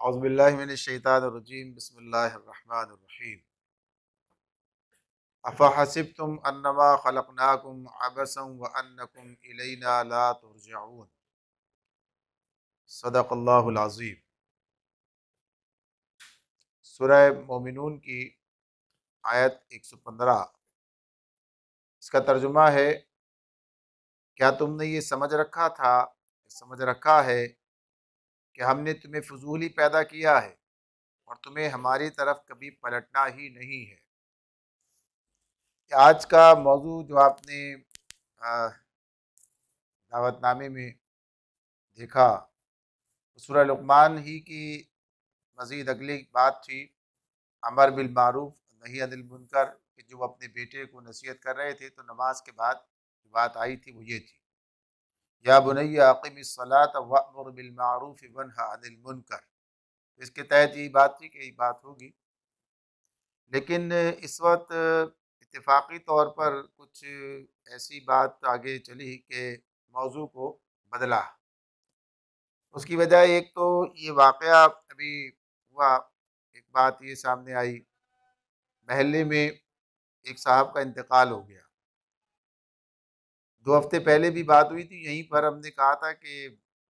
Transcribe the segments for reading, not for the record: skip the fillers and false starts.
औज़ुबिल्लाहि मिनश्शैतानिर्रजीम बिस्मिल्लाहिर्रहमानिर्रहीम। अफ़हसिब्तुम अन्नमा ख़लक़नाकुम अबसन व अन्नकुम इलैना ला तुरजऊन। सदक़ल्लाहुल अज़ीम। सूरह मोमिनून की आयत 115। इसका तर्जुमा है, क्या तुमने ये समझ रखा है कि हमने तुम्हें फ़ुज़ूल ही पैदा किया है और तुम्हें हमारी तरफ कभी पलटना ही नहीं है। आज का मौजू जो आपने दावतनामे में देखा, सूरह लुक़मान ही की मज़ीद अगली बात थी, अमर बिल मारूफ नही अनिल मुनकर, कि जो अपने बेटे को नसीहत कर रहे थे, तो नमाज के बाद जो बात आई थी वो ये थी, या बुनैया अक़िमिस सलात वअमुर बिल मारूफ वन्हा अनिल मुनकर। इसके तहत यही बात थी कि यही बात होगी, लेकिन इस वक्त इत्तेफाकी तौर पर कुछ ऐसी बात आगे चली कि मौजू को बदला। उसकी वजह एक तो ये वाक़या अभी हुआ, एक बात ये सामने आई, महल्ले में एक साहब का इंतकाल हो गया। 2 हफ्ते पहले भी बात हुई थी, यहीं पर हमने कहा था कि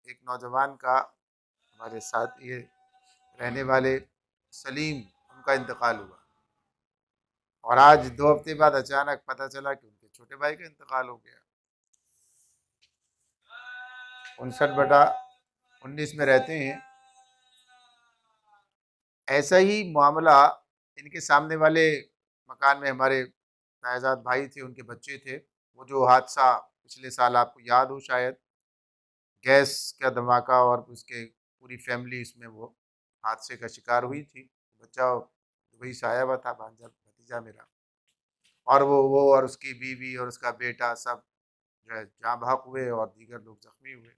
एक नौजवान का, हमारे साथ ये रहने वाले सलीम, उनका इंतकाल हुआ। और आज 2 हफ्ते बाद अचानक पता चला कि उनके छोटे भाई का इंतकाल हो गया। 59/19 में रहते हैं। ऐसा ही मामला इनके सामने वाले मकान में हमारे तायाजाद भाई थे, उनके बच्चे थे। वो जो हादसा पिछले साल, आपको याद हो शायद, गैस का धमाका और उसके पूरी फैमिली इसमें वो हादसे का शिकार हुई थी। बच्चा दुबई से आया हुआ था, भांजा भतीजा मेरा, और वो और उसकी बीवी और उसका बेटा सब जो है जहाँ बहक हुए और दीगर लोग जख्मी हुए।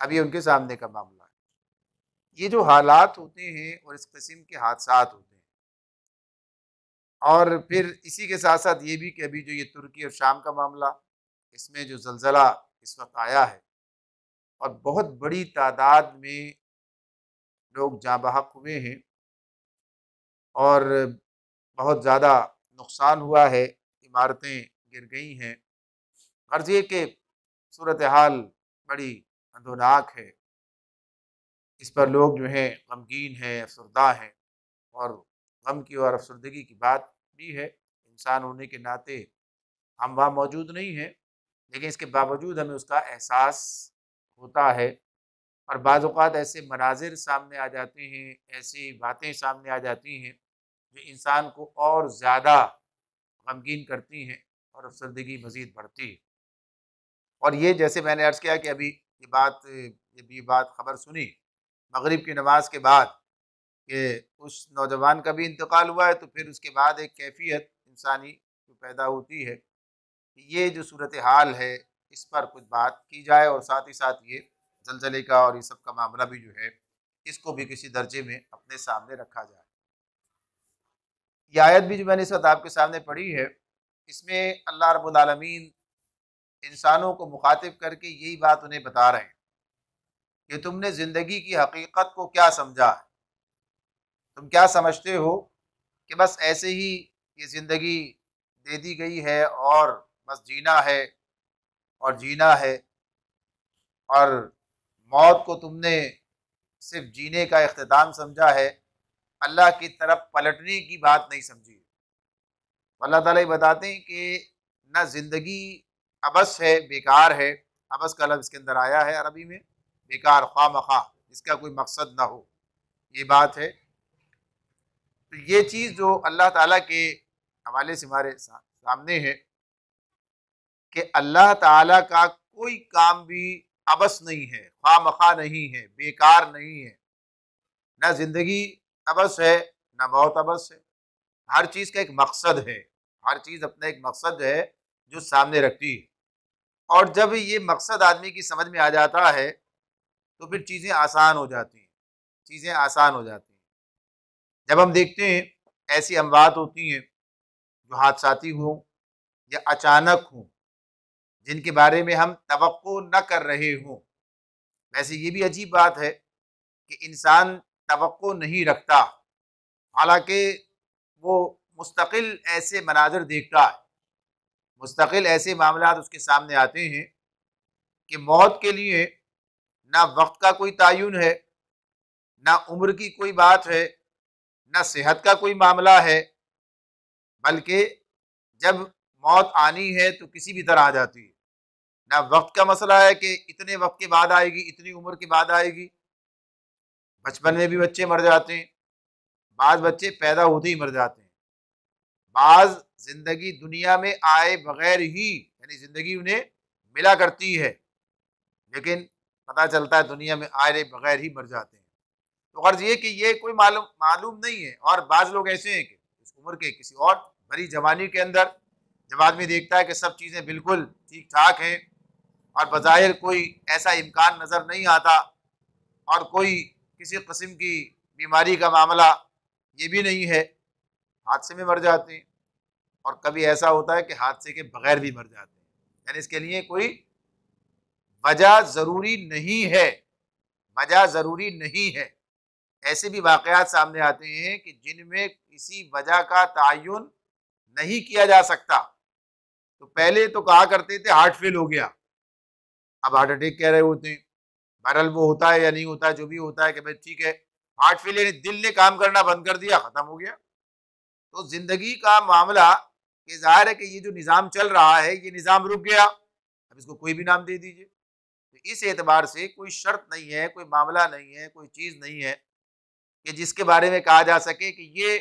अब ये उनके सामने का मामला है। ये जो हालात होते हैं और इस किस्म के हादसात होते हैं, और फिर इसी के साथ साथ ये भी कि अभी जो ये तुर्की और शाम का मामला, इसमें जो ज़लज़ला इस वक्त आया है और बहुत बड़ी तादाद में लोग जाँ बहक हुए हैं और बहुत ज़्यादा नुकसान हुआ है, इमारतें गिर गई हैं। गर्ज़ ये कि सूरत हाल बड़ी अंधोनाक है। इस पर लोग जो हैं गमगीन हैं, अफसरदा हैं, और गम की और अफसरदगी की बात भी है। इंसान होने के नाते हम वहाँ मौजूद नहीं हैं, लेकिन इसके बावजूद हमें उसका एहसास होता है। और बाज़ औक़ात ऐसे मनाज़िर सामने आ जाते हैं, ऐसी बातें सामने आ जाती हैं जो इंसान को और ज़्यादा गमगीन करती हैं और अफसरदगी मज़ीद बढ़ती है। और ये जैसे मैंने अर्ज़ किया कि अभी जब ये बात ख़बर सुनी मगरिब की नमाज के बाद कि उस नौजवान का भी इंतकाल हुआ है, तो फिर उसके बाद एक कैफियत इंसानी जो पैदा होती है, ये जो सूरत हाल है इस पर कुछ बात की जाए, और साथ ही साथ ये ज़लज़ले का और ये सब का मामला भी जो है, इसको भी किसी दर्जे में अपने सामने रखा जाए। ये आयत भी जो मैंने इस वक्त आपके सामने पढ़ी है, इसमें अल्लाह रब्बुल आलमीन इंसानों को मुखातिब करके यही बात उन्हें बता रहे हैं कि तुमने ज़िंदगी की हकीकत को क्या समझा है। तुम क्या समझते हो कि बस ऐसे ही ये ज़िंदगी दे दी गई है और बस जीना है और जीना है, और मौत को तुमने सिर्फ जीने का इख्तिताम समझा है, अल्लाह की तरफ पलटने की बात नहीं समझी। अल्लाह ताला ये बताते हैं कि न ज़िंदगी अबस है, बेकार है। अबस का लफ्ज़ इसके अंदर आया है अरबी में, बेकार, ख्वामखा, जिसका कोई मकसद ना हो, ये बात है। तो ये चीज़ जो अल्लाह ताला के हवाले से हमारे सामने है कि अल्लाह ताला का कोई काम भी अबस नहीं है, ख्वामखा नहीं है, बेकार नहीं है। ना ज़िंदगी अबस है, ना मौत अबस है। हर चीज़ का एक मकसद है, हर चीज़ अपना एक मकसद है जो सामने रखती है। और जब ये मकसद आदमी की समझ में आ जाता है, तो फिर चीज़ें आसान हो जाती हैं, चीज़ें आसान हो जाती हैं। जब हम देखते हैं ऐसी अमवात होती हैं जो हादसाती हों या अचानक हों, जिनके बारे में हम तवक्को न कर रहे हों। वैसे ये भी अजीब बात है कि इंसान तवक्को नहीं रखता, हालांकि वो मुस्तकिल ऐसे मनाज़िर देखता है, मुस्तकिल ऐसे मामलात उसके सामने आते हैं कि मौत के लिए ना वक्त का कोई तयन है, ना उम्र की कोई बात है, ना सेहत का कोई मामला है, बल्कि जब मौत आनी है तो किसी भी तरह आ जाती है। ना वक्त का मसला है कि इतने वक्त के बाद आएगी, इतनी उम्र के बाद आएगी। बचपन में भी बच्चे मर जाते हैं, बाज़ बच्चे पैदा होते ही मर जाते हैं, बाज़ जिंदगी दुनिया में आए बगैर ही यानी जिंदगी उन्हें मिला करती है, लेकिन पता चलता है दुनिया में आए बगैर ही मर जाते हैं। तो गर्ज ये कि ये कोई मालूम मालूम नहीं है। और बाज़ लोग ऐसे हैं कि इस उम्र के किसी और बड़ी जवानी के अंदर जब आदमी देखता है कि सब चीज़ें बिल्कुल ठीक ठाक हैं और बज़ाहिर कोई ऐसा इम्कान नज़र नहीं आता और कोई किसी किस्म की बीमारी का मामला ये भी नहीं है, हादसे में मर जाते हैं। और कभी ऐसा होता है कि हादसे के बगैर भी मर जाते हैं, यानी इसके लिए कोई वजह ज़रूरी नहीं है, वजह ज़रूरी नहीं है। ऐसे भी वाक़यात सामने आते हैं कि जिनमें किसी वजह का तयन नहीं किया जा सकता। तो पहले तो कहा करते थे हार्ट फेल हो गया, अब हार्ट अटैक कह रहे होते हैं। बहरहाल वो होता है या नहीं होता है, जो भी होता है कि भाई ठीक है, हार्ट फेल यानी दिल ने काम करना बंद कर दिया, ख़त्म हो गया। तो ज़िंदगी का मामला ये ज़ाहिर है कि ये जो निज़ाम चल रहा है ये निज़ाम रुक गया, अब इसको कोई भी नाम दे दीजिए। तो इस एतबार से कोई शर्त नहीं है, कोई मामला नहीं है, कोई चीज़ नहीं है कि जिसके बारे में कहा जा सके कि ये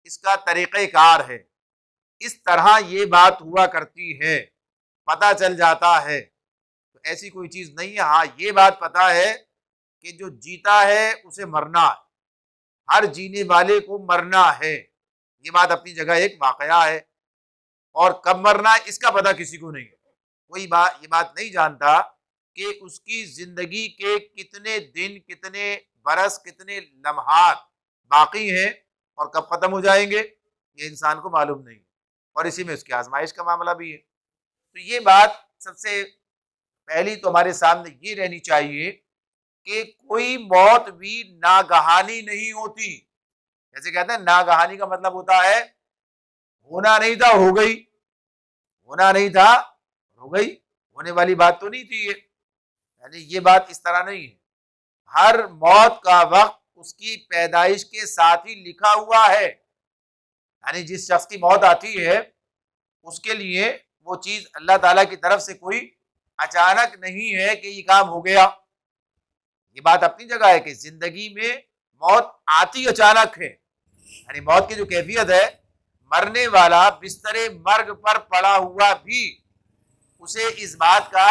इसका तरीक़ेकार है, इस तरह ये बात हुआ करती है, पता चल जाता है। तो ऐसी कोई चीज़ नहीं है। हाँ, ये बात पता है कि जो जीता है उसे मरना है, हर जीने वाले को मरना है। ये बात अपनी जगह एक वाकया है, और कब मरना है इसका पता किसी को नहीं है। कोई ये बात नहीं जानता कि उसकी जिंदगी के कितने दिन, कितने बरस, कितने लम्हात बाकी हैं और कब खत्म हो जाएंगे, ये इंसान को मालूम नहीं है। और इसी में उसकी आजमाइश का मामला भी है। तो ये बात सबसे पहली तो हमारे सामने ये रहनी चाहिए कि कोई मौत भी नागहानी नहीं होती। जैसे कहते हैं नागहानी का मतलब होता है होना नहीं था हो गई, होना नहीं था हो गई, होने वाली बात तो नहीं थी ये। यानी ये बात इस तरह नहीं है। हर मौत का वक्त उसकी पैदाइश के साथ ही लिखा हुआ है। यानी जिस शख्स की मौत आती है उसके लिए वो चीज अल्लाह ताला की तरफ से कोई अचानक नहीं है कि ये काम हो गया। ये बात अपनी जगह है कि जिंदगी में मौत आती अचानक है। यानी मौत की जो कैफियत है, मरने वाला बिस्तरे मर्ग पर पड़ा हुआ भी उसे इस बात का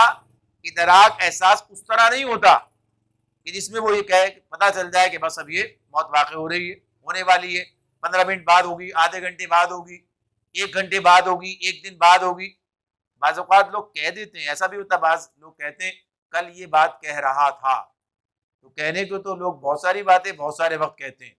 इदराक, एहसास उस तरह नहीं होता कि जिसमें वो ये कहे, पता चल जाए कि बस अब ये मौत वाक़ई हो रही है, होने वाली है, 15 मिनट बाद होगी, आधे घंटे बाद होगी, 1 घंटे बाद होगी, 1 दिन बाद होगी। बाज़ औक़ात लोग कह देते हैं, ऐसा भी होता है, बाज़ लोग कहते हैं कल ये बात कह रहा था। तो कहने को तो लोग बहुत सारी बातें बहुत सारे वक्त कहते हैं।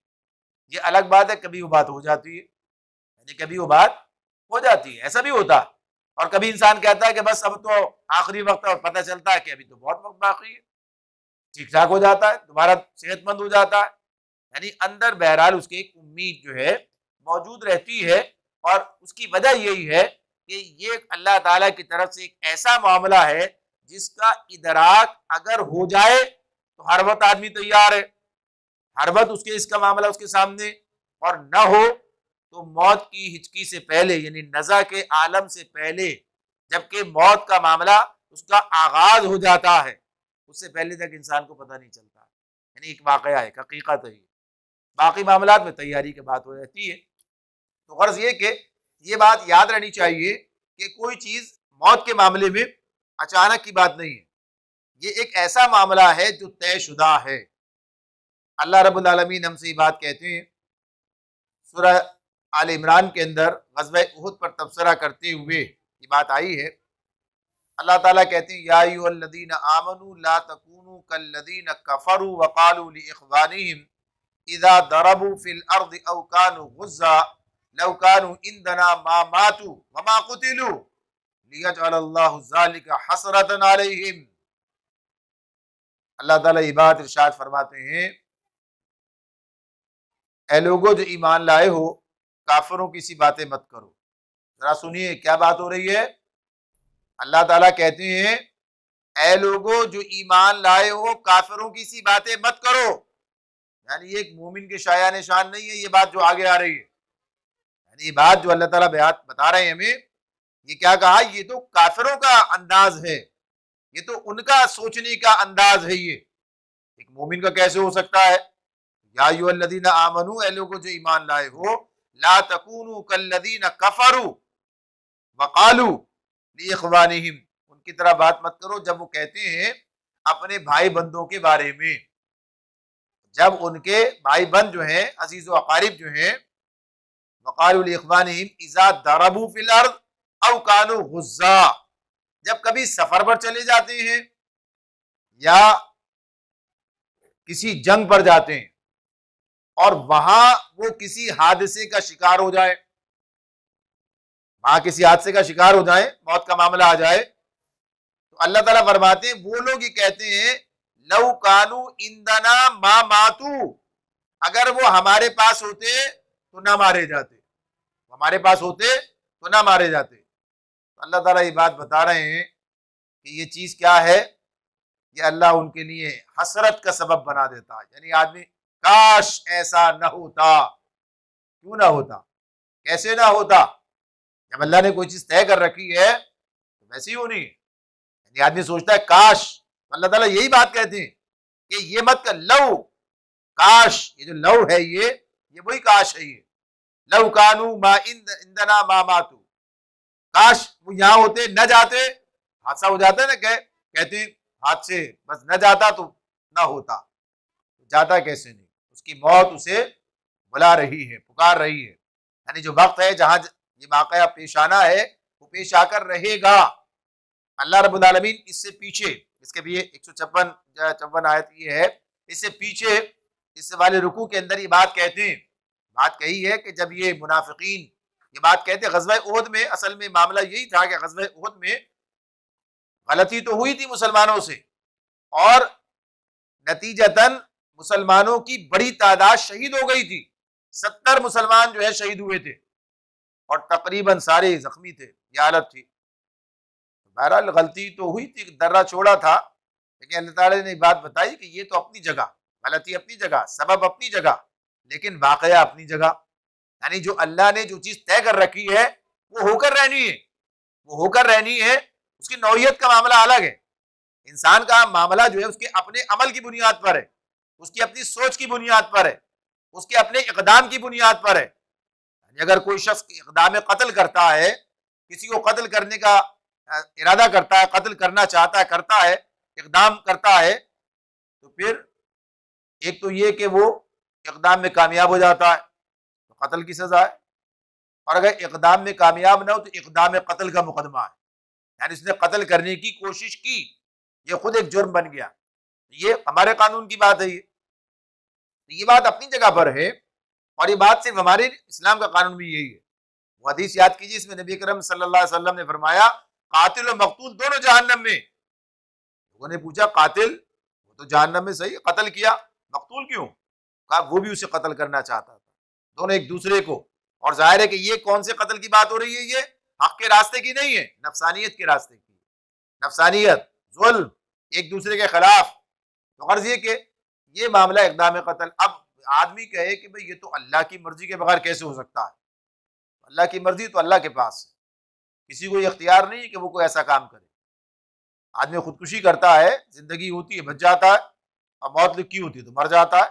ये अलग बात है कभी वो बात हो जाती है, यानी कभी वो बात हो जाती है, ऐसा भी होता है। और कभी इंसान कहता है कि बस अब तो आखिरी वक्त है और पता चलता है कि अभी तो बहुत वक्त बाकी है, ठीक ठाक हो जाता है, दोबारा सेहतमंद हो जाता है। यानी अंदर बहरहाल उसकी एक उम्मीद जो है मौजूद रहती है। और उसकी वजह यही है कि ये अल्लाह ताला की तरफ से एक ऐसा मामला है जिसका इदराक अगर हो जाए तो हर वक्त आदमी तैयार है, हर वक्त उसके इसका मामला उसके सामने, और न हो तो मौत की हिचकी से पहले यानी नज़ा के आलम से पहले, जबकि मौत का मामला उसका आगाज हो जाता है, उससे पहले तक इंसान को पता नहीं चलता। यानी एक वाकया है, हकीकत है। बाकी मामलात में तैयारी की बात हो जाती है। तो गर्ज ये कि ये बात याद रहनी चाहिए कि कोई चीज़ मौत के मामले में अचानक की बात नहीं है, ये एक ऐसा मामला है जो तयशुदा है। अल्लाह रब्बुल आलमीन हमसे ये बात कहते हैं सूरह आल इमरान के अंदर ग़ज़वा उहुद पर तबसरा करते हुए ये बात आई है। अल्लाह ताला कहते हैं या अय्युहल्लज़ीना आमनू ला तकूनू कल्लज़ीना कफ़रू व क़ालू लिइख़वानिहिम इज़ा दरबू फ़िल अर्ज़ि औ कानू गुज़्ज़ा लौ कानू इंदना मा मातू व मा क़ुतिलू लियजअलल्लाहु ज़ालिका हसरतन अलैहिम। अल्लाह ताला ये बात इरशाद फरमाते हैं ए लोगो जो ईमान लाए हो, काफिरों की सी बातें मत करो। जरा सुनिए क्या बात हो रही है। अल्लाह ताला कहते हैं ए लोगो जो ईमान लाए हो, काफिरों की सी बातें मत करो। यानी ये एक मोमिन के शायान शान नहीं है ये बात जो आगे आ रही है। यानी ये बात जो अल्लाह ताला बता रहे हैं हमें, ये क्या कहा, ये तो काफिरों का अंदाज है, ये तो उनका सोचने का अंदाज है। ये एक मोमिन का कैसे हो सकता है। या अय्युहल्लज़ीना आमनू, ए लोगों जो ईमान लाए हो, ला तकूनू कल्लज़ीना कफरू वक़ालू लिइख़वानिहिम, उनकी तरह बात मत करो जब वो कहते हैं अपने भाई बंदों के बारे में, जब उनके भाई बंद जो हैं, अजीज व अकारिब जो हैं, वक़ालू लिइख़वानिहिम इज़ा दरबू फ़िल अर्ज़ औ कानू गुज़्ज़ा, जब कभी सफर पर चले जाते हैं या किसी जंग पर जाते हैं और वहां वो किसी हादसे का शिकार हो जाए, वहां किसी हादसे का शिकार हो जाए, मौत का मामला आ जाए, तो अल्लाह ताला फरमाते हैं वो लोग ये कहते हैं लौ कानू इंदना मा मातू, अगर वो हमारे पास होते तो ना मारे जाते, हमारे पास होते तो ना मारे जाते। तो अल्लाह ताला ये बात बता रहे हैं कि ये चीज क्या है, ये अल्लाह उनके लिए हसरत का सबब बना देता है। यानी आदमी काश ऐसा न होता, क्यों ना होता, कैसे ना होता, जब अल्लाह ने कोई चीज तय कर रखी है तो वैसी ही होनी है। यानी आदमी सोचता है काश, तो अल्लाह ताला यही बात कहते हैं कि ये मत कर, लव काश, ये जो लव है ये वही काश है। ये लव कानू मा इंदना मा मातू, काश वो यहाँ होते न जाते, हादसा हो जाता है ना, कहते हैं हादसे बस न जाता तो ना होता, जाता कैसे नहीं, उसकी मौत उसे बुला रही है, पुकार रही है। यानी जो वक्त है जहां ये वाकया पेश आना है वो पेश आकर रहेगा। अल्लाह रब्बुल आलमीन इससे पीछे, इसके भी 156 आयत ये है, इससे पीछे इस वाले रुकू के अंदर ये बात कहते हैं, बात कही है कि जब ये मुनाफिकीन ये बात कहते, ग़ज़वा उहद में असल में मामला यही था कि ग़ज़वा उहद में गलती तो हुई थी मुसलमानों से और नतीजतन मुसलमानों की बड़ी तादाद शहीद हो गई थी। 70 मुसलमान जो है शहीद हुए थे और तकरीबन सारे जख्मी थे, ये हालत थी। बहरहाल गलती तो हुई थी, दर्रा छोड़ा था, लेकिन अल्लाह ताला ने बात बताई कि ये तो अपनी जगह, गलती अपनी जगह, सबब अपनी जगह, लेकिन वाकया अपनी जगह। यानी जो अल्लाह ने जो चीज तय कर रखी है वो होकर रहनी है, वो होकर रहनी है। उसकी नौइयत का मामला अलग है। इंसान का मामला जो है उसके अपने अमल की बुनियाद पर है, उसकी अपनी सोच की बुनियाद पर है, उसके अपने इकदाम की बुनियाद पर है। अगर कोई शख्स इकदाम कत्ल करता है, किसी को कत्ल करने का इरादा करता है, कत्ल करना चाहता है, करता है, इकदाम करता है, तो फिर एक तो ये कि वो इकदाम में कामयाब हो जाता है तो कत्ल की सजा है, और अगर इकदाम में कामयाब ना हो तो इकदाम कत्ल का मुकदमा है। यानी उसने कत्ल करने की कोशिश की, ये खुद एक जुर्म बन गया। ये हमारे कानून की बात है, ये बात अपनी जगह पर है, और ये बात सिर्फ हमारे इस्लाम का कानून भी यही है। वो हदीस याद कीजिए, इसमें नबी करम सल्लल्लाहु अलैहि वसल्लम ने फरमाया कातिल और मकतूल दोनों जहन्नम में। लोगों ने पूछा कातिल वो तो जहन्नम में, सही, कत्ल किया, मकतूल क्यों? कहा वो भी उसे कत्ल करना चाहता था, दोनों एक दूसरे को। और जाहिर है कि ये कौन से कत्ल की बात हो रही है, ये हक के रास्ते की नहीं है, नफसानियत के रास्ते की, नफसानियत, जुल्म, एक दूसरे के खिलाफ। तो गर्ज ये कि ये मामला इक़दाम कत्ल। अब आदमी कहे कि भाई ये तो अल्लाह की मर्जी के बगैर कैसे हो सकता है, अल्लाह की मर्जी तो अल्लाह के पास है, किसी को ये इख्तियार नहीं है कि वो कोई ऐसा काम करे। आदमी खुदकुशी करता है, जिंदगी होती है बच जाता है, और मौत लिखी होती है तो मर जाता है,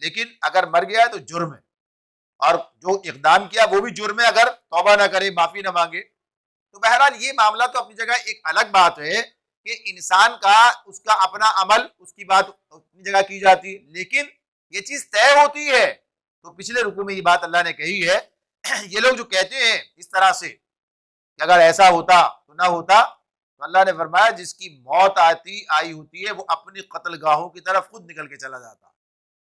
लेकिन अगर मर गया है तो जुर्म है, और जो इक़दाम किया वो भी जुर्म है अगर तौबा ना करे, माफी ना मांगे। तो बहरहाल ये मामला तो अपनी जगह एक अलग बात है कि इंसान का उसका अपना अमल, उसकी बात अपनी जगह की जाती है, लेकिन ये चीज तय होती है। तो पिछले रुकू में ये बात अल्लाह ने कही है। ये लोग जो कहते हैं इस तरह से कि अगर ऐसा होता तो ना होता, तो अल्लाह ने फरमाया जिसकी मौत आई होती है वो अपनी कत्ल गाहों की तरफ खुद निकल के चला जाता है।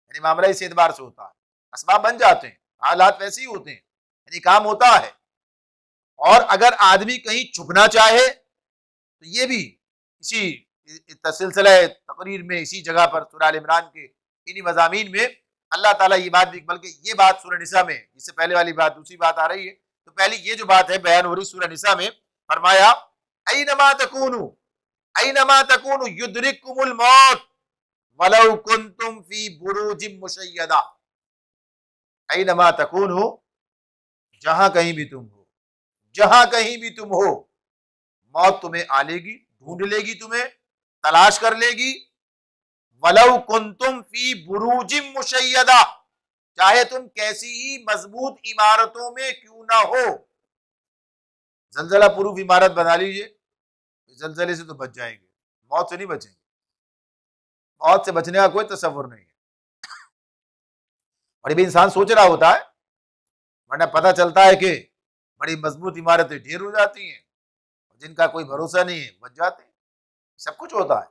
यानी मामला इस एतबार से होता है, असबाब बन जाते हैं, हालात वैसे ही होते हैं, यानी काम होता है। और अगर आदमी कहीं छुपना चाहे तो ये भी इसी सिलसिला तकरीर में, इसी जगह पर सूरह आल इमरान के इन्हीं मज़ामीन में अल्लाह ताला ये बात भी, बल्कि ये बात सूरह निसा में, इससे पहले वाली बात दूसरी बात आ रही है, तो पहले ये जो बात है बयान हो रही सूरह निसा में, फरमाया ऐनमा तकूनु युद्रिकुमुल मौत वलौ कुंतुम फी बुरूजिम मुशय्यदा। ऐनमा तकूनु, जहां कहीं भी तुम हो, जहां कहीं भी तुम हो, मौत तुम्हें आ लेगी, ढूंढ लेगी, तुम्हें तलाश कर लेगी। वलौ कुंतुम फी बुरूजिम मुशय्यदा, चाहे तुम कैसी ही मजबूत इमारतों में क्यों ना हो। जलजला प्रूफ इमारत बना लीजिए, जलजले से तो बच जाएंगे, मौत से नहीं बचेंगे। मौत से बचने का कोई तसव्वुर नहीं है। और ये भी इंसान सोच रहा होता है, वरना पता चलता है कि बड़ी मजबूत इमारतें ढेर हो जाती हैं, जिनका कोई भरोसा नहीं है बच जाते हैं। सब कुछ होता है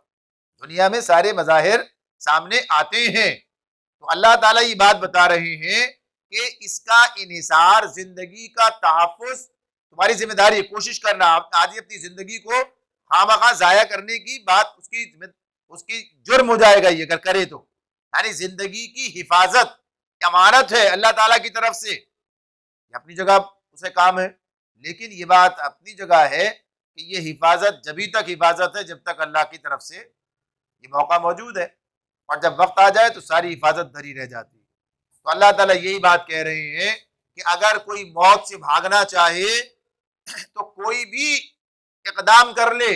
दुनिया में, सारे मज़ाहिर सामने आते हैं। तो अल्लाह ताला ये बात बता रहे हैं कि इसका इन्हिसार, जिंदगी का तहफ़्फ़ुज़ तुम्हारी जिम्मेदारी है। कोशिश करना आदमी अपनी जिंदगी को खामखा जाया करने की बात, उसकी जुर्म हो जाएगा ये अगर करे तो। यानी जिंदगी की हिफाजत अमानत है अल्लाह ताला की तरफ से, ये अपनी जगह उसे काम है, लेकिन ये बात अपनी जगह है कि ये हिफाजत जभी तक हिफाजत है जब तक अल्लाह की तरफ से ये मौका मौजूद है, और जब वक्त आ जाए तो सारी हिफाजत धरी रह जाती है। तो अल्लाह ताला यही बात कह रहे हैं कि अगर कोई मौत से भागना चाहे तो कोई भी इकदाम कर ले,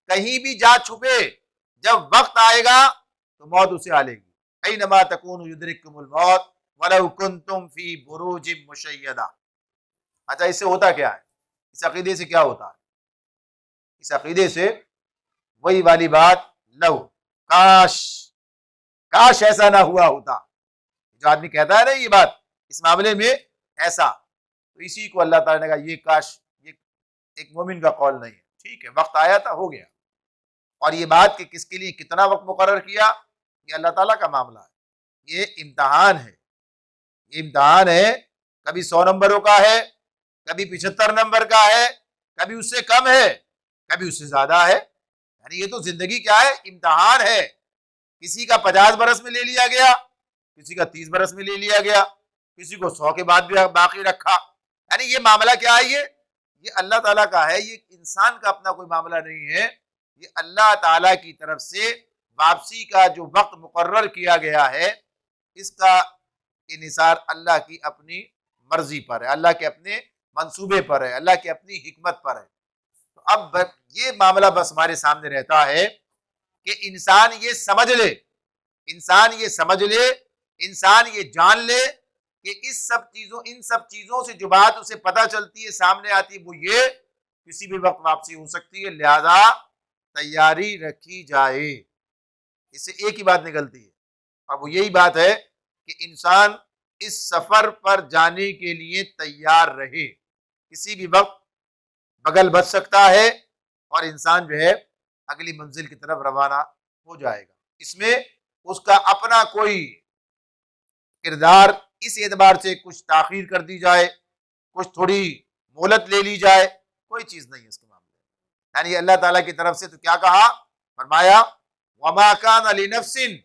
कहीं भी जा छुपे, जब वक्त आएगा तो मौत उसे आ लेगी। ऐनमा तकूनु युद्रिकुमुल मौत वलौ कुंतुम फी बुरूजिम मुशय्यदा। अच्छा, इससे होता क्या है, इस अकीदे से क्या होता है? इस अकीदे से वही वाली बात, लो काश, काश ऐसा ना हुआ होता। जो आदमी कहता है ना ये बात इस मामले में ऐसा, तो इसी को अल्लाह ताला ने कहा ये काश, ये एक मोमिन का कौल नहीं है। ठीक है, वक्त आया था, हो गया। और ये बात कि किसके लिए कितना वक्त मुकर्रर किया, ये अल्लाह ताला का मामला है। ये इम्तहान है, ये इम्तहान है। कभी 100 नंबरों का है, कभी 75 नंबर का है, कभी उससे कम है, कभी उससे ज्यादा है। यानी ये तो जिंदगी क्या है, इम्तहान है। किसी का 50 बरस में ले लिया गया, किसी का 30 बरस में ले लिया गया, किसी को 100 के बाद भी बाकी रखा। यानी ये मामला क्या है, ये अल्लाह ताला का है, ये इंसान का अपना कोई मामला नहीं है। ये अल्लाह ताला की तरफ से वापसी का जो वक्त मुकर्रर किया गया है, इसका इन्हिसार अल्लाह की अपनी मर्जी पर है, अल्लाह के अपने मंसूबे पर है, अल्लाह की अपनी हिकमत पर है। तो अब ये मामला बस हमारे सामने रहता है कि इंसान ये समझ ले, इंसान ये समझ ले, इंसान ये जान ले कि इन सब चीजों से जो बात उसे पता चलती है, सामने आती है, वो ये किसी भी वक्त वापसी हो सकती है, लिहाजा तैयारी रखी जाए। इससे एक ही बात निकलती है, और वो यही बात है कि इंसान इस सफर पर जाने के लिए तैयार रहे। किसी भी वक्त बगल बच सकता है और इंसान जो है अगली मंजिल की तरफ रवाना हो जाएगा। इसमें उसका अपना कोई किरदार इस एतबार से कुछ ताखीर कर दी जाए, कुछ थोड़ी मोहलत ले ली जाए, कोई चीज नहीं है इसके मामले। यानी अल्लाह ताला की तरफ से तो क्या कहा, फरमाया वमा कान लिनफ्सिन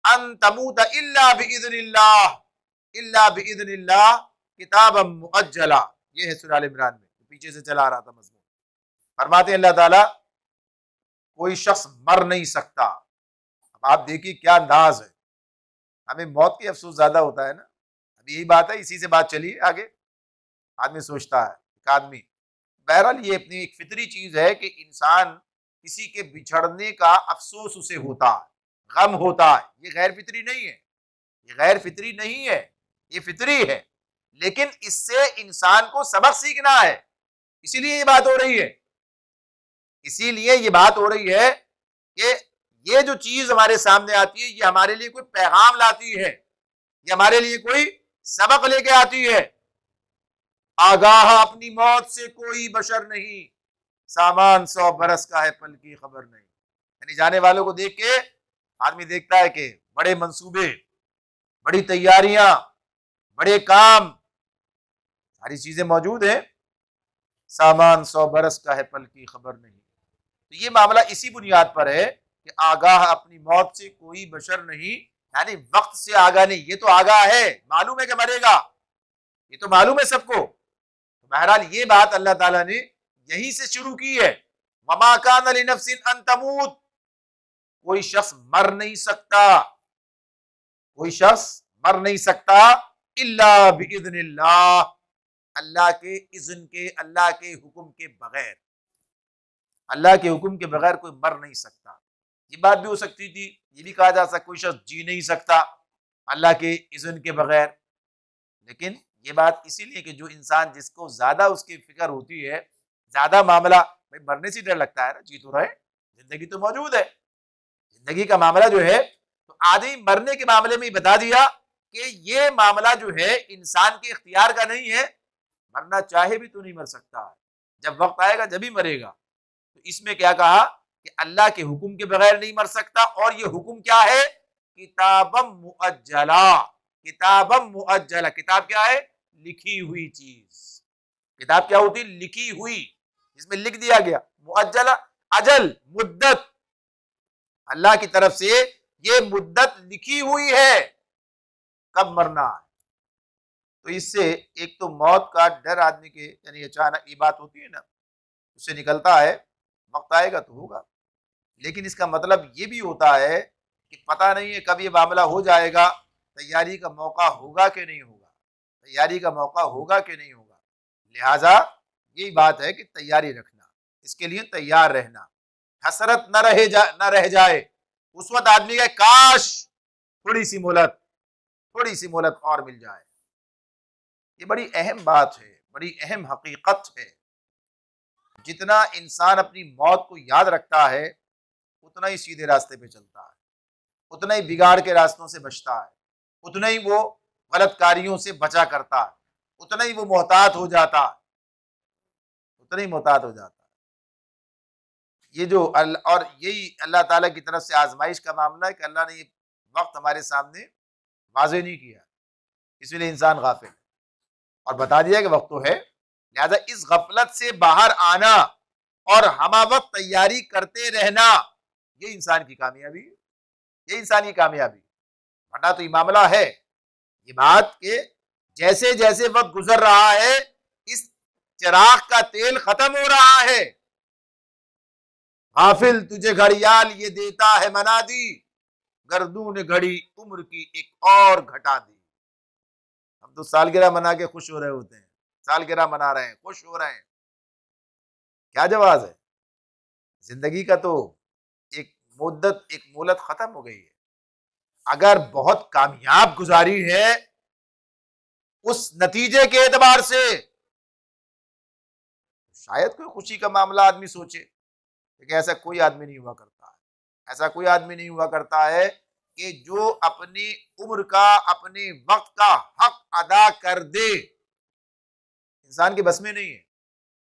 अन तमूत इल्ला बिइज़्निल्लाह किताबम मुअज्जला। ये है सूरह आल इमरान में, पीछे से चला आ रहा था मज़मून। फरमाते अल्लाह ताला कोई शख्स मर नहीं सकता। अब आप देखिए क्या अंदाज है, हमें मौत की अफसोस ज्यादा होता है ना। अभी यही बात है, इसी से बात चली आगे। आदमी सोचता है, एक आदमी, बहरहाल ये अपनी एक फितरी चीज है कि इंसान किसी के बिछड़ने का अफसोस उसे होता है, गम होता है। ये गैर फितरी नहीं है, ये गैर फितरी नहीं है, ये फितरी है। लेकिन इससे इंसान को सबक सीखना है, इसीलिए ये बात हो रही है। इसीलिए ये बात हो रही है कि ये जो चीज हमारे सामने आती है, ये हमारे लिए कोई पैगाम लाती है, ये हमारे लिए कोई सबक लेके आती है। आगाह अपनी मौत से कोई बशर नहीं, सामान 100 बरस का है, पल की खबर नहीं। यानी जाने वालों को देख के आदमी देखता है कि बड़े मंसूबे, बड़ी तैयारियां, बड़े काम, सारी चीजें मौजूद हैं, सामान 100 बरस का है, पल की खबर नहीं। तो ये मामला इसी बुनियाद पर है कि आगाह अपनी मौत से कोई बशर नहीं, यानी वक्त से आगा नहीं, ये तो आगा है, मालूम है कि मरेगा, ये तो मालूम है सबको। तो बहरहाल ये बात अल्लाह ताला ने यहीं से शुरू की है, वमा कान लिनफ्सिन अन तमूत, कोई शख्स मर नहीं सकता, कोई शख्स मर नहीं सकता इल्ला बिइज़्निल्लाह, अल्लाह के इज़्न के, अल्लाह के हुक्म के बगैर, अल्लाह के हुक्म के बगैर कोई मर नहीं सकता। ये बात भी हो सकती थी, ये भी कहा जा सकता कोई शख्स जी नहीं सकता अल्लाह के इज़्न के बगैर, लेकिन ये बात इसीलिए कि जो इंसान जिसको ज्यादा उसकी फिक्र होती है, ज्यादा मामला, भाई मरने से डर लगता है ना, जी तो रहे, जिंदगी तो मौजूद है, जिंदगी का मामला जो है, तो आदमी मरने के मामले में ही बता दिया कि ये मामला जो है इंसान के इख्तियार का नहीं है, मरना चाहे भी तो नहीं मर सकता है, जब वक्त आएगा जब ही मरेगा। तो इसमें क्या कहा कि अल्लाह के हुक्म के बगैर नहीं मर सकता, और ये हुक्म क्या है, किताबम मुअज्जला, किताबम मुअज्जला, किताब क्या है, लिखी हुई चीज, किताब क्या होती, लिखी हुई, जिसमें लिख दिया गया, मुअज्जला अजल मुद्दत, अल्लाह की तरफ से ये मुद्दत लिखी हुई है कब मरना है। तो इससे एक तो मौत का डर आदमी के, यानी अचानक ये बात होती है ना, उससे निकलता है, वक्त आएगा तो होगा, लेकिन इसका मतलब ये भी होता है कि पता नहीं है कब ये मामला हो जाएगा, तैयारी का मौका होगा कि नहीं होगा, तैयारी का मौका होगा कि नहीं होगा। लिहाजा यही बात है कि तैयारी रखना, इसके लिए तैयार रहना, हसरत न रह जाए उस वक्त आदमी का, काश थोड़ी सी मोहलत और मिल जाए। ये बड़ी अहम बात है, बड़ी अहम हकीकत है। जितना इंसान अपनी मौत को याद रखता है, उतना ही सीधे रास्ते पे चलता है, उतना ही बिगाड़ के रास्तों से बचता है, उतना ही वो गलत कार्यों से बचा करता है, उतना ही वो मोहतात हो जाता है, उतना ही मोहतात हो जाता है। ये जो और यही अल्लाह ताला की तरफ से आजमाइश का मामला है कि अल्लाह ने ये वक्त हमारे सामने वाज़ेह नहीं किया, इसलिए इंसान गाफिल है, और बता दिया कि वक्त तो है। लिहाजा इस गफलत से बाहर आना और हमा वक्त तैयारी करते रहना, ये इंसान की कामयाबी है, ये इंसान की कामयाबी। वरना तो ये मामला है, ये बात के जैसे जैसे वक्त गुजर रहा है, इस चिराग का तेल खत्म हो रहा है। गाफिल तुझे घड़ियाल ये देता है मनादी, गर्दून घड़ी उम्र की एक और घटा दी। हम तो सालगिरह मना के खुश हो रहे होते हैं, सालगिरह मना रहे हैं, खुश हो रहे हैं, क्या जवाब है? जिंदगी का तो एक मुद्दत, एक मोहलत खत्म हो गई है। अगर बहुत कामयाब गुजारी है उस नतीजे के एतबार से, शायद कोई खुशी का मामला आदमी सोचे, लेकिन ऐसा कोई आदमी नहीं हुआ करता है, ऐसा कोई आदमी नहीं हुआ करता है कि जो अपनी उम्र का, अपने वक्त का हक अदा कर दे। इंसान के बस में नहीं है,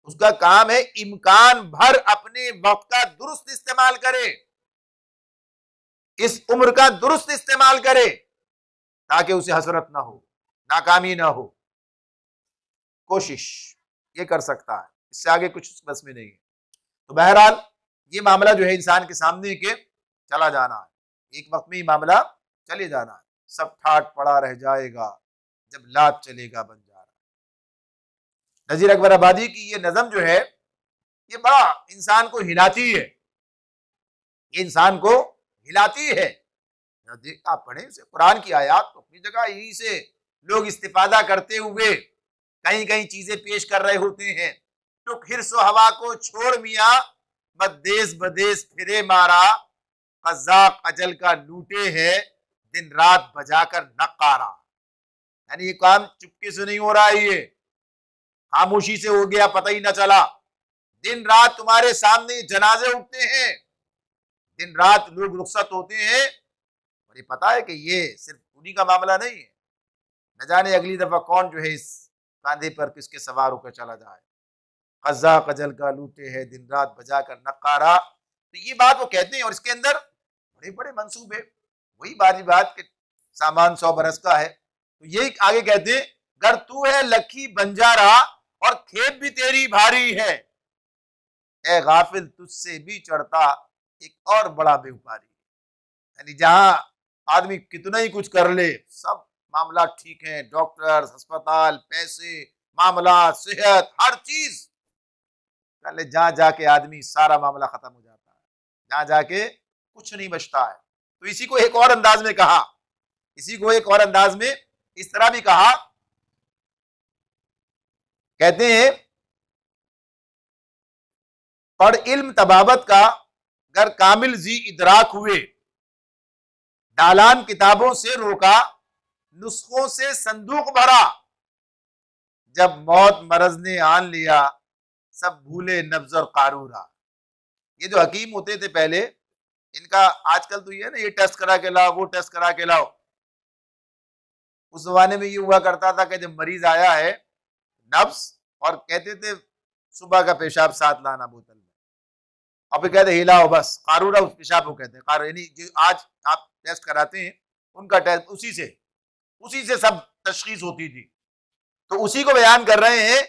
उसका काम है इम्कान भर अपने वक्त का दुरुस्त इस्तेमाल करे, इस उम्र का दुरुस्त इस्तेमाल करे, ताकि उसे हसरत ना हो, नाकामी ना हो। कोशिश ये कर सकता है, इससे आगे कुछ बस में नहीं है। तो बहरहाल ये मामला जो है इंसान के सामने के चला जाना है, एक वक्त में ही मामला चले जाना है, सब ठाट पड़ा रह जाएगा जब लात चलेगा बन जा रहा। नजीर अकबर आबादी की ये नज़म जो है, ये बड़ा इंसान को हिलाती है, ये इंसान को हिलाती है। आप पढ़ें इसे, कुरान की आयत तो अपनी जगह, यहीं से लोग इस्तिफादा करते हुए कहीं कहीं चीजें पेश कर रहे होते हैं। टुक हिर्सो हवा को छोड़ मियाँ, बदेस बदेस फिरे मारा, कज़ाक अजल का लूटे है, दिन रात बजाकर नकारा। यानी ये काम चुपके से नहीं हो रहा है, ये खामोशी से हो गया, पता ही ना चला। दिन रात तुम्हारे सामने जनाजे उठते हैं, दिन रात लोग रुखसत होते हैं, और ये पता है कि ये सिर्फ उन्हीं का मामला नहीं है, न जाने अगली दफा कौन जो है इस कांधे पर किसके सवार होकर चला जाए। कज़ा कजल का लूटे है, दिन रात बजा कर नकारा। तो ये बात वो कहते हैं, और इसके अंदर बड़े बड़े मंसूबे, वही बारी बात के सामान 100 बरस का है। तो यही आगे कहते हैं, गर तू है लखी बंजारा और खेप भी तेरी भारी है, ए गाफिल तुझसे भी चढ़ता एक और बड़ा बेवपारी। यानी जहां आदमी कितना ही कुछ कर ले, सब मामला ठीक है, डॉक्टर, अस्पताल, पैसे, मामला, सेहत, हर चीज कर ले, जहां जाके आदमी सारा मामला खत्म हो जाता है, जहां जाके कुछ नहीं बचता है। तो इसी को एक और अंदाज में कहा, इसी को एक और अंदाज में इस तरह भी कहा, कहते हैं पढ़ इल्म तबाबत का गर कामिल जी इदराक हुए, दालान किताबों से रोका, नुस्खों से संदूक भरा, जब मौत मरज ने आन लिया, सब भूले नब्ज और कारूरा। ये जो हकीम होते थे पहले, इनका आजकल तो ये है ना, ये टेस्ट करा के लाओ, वो टेस्ट करा के लाओ। उस जमाने में ये हुआ करता था कि जब मरीज आया है नब्ज, और कहते थे सुबह का पेशाब साथ लाना बोतल में, और फिर कहते हिलाओ, बस कारूरा उस पेशाब को कहते हैं। कारू यानी जो आज आप टेस्ट कराते हैं उनका टेस्ट, उसी से सब तशखीस होती थी। तो उसी को बयान कर रहे हैं,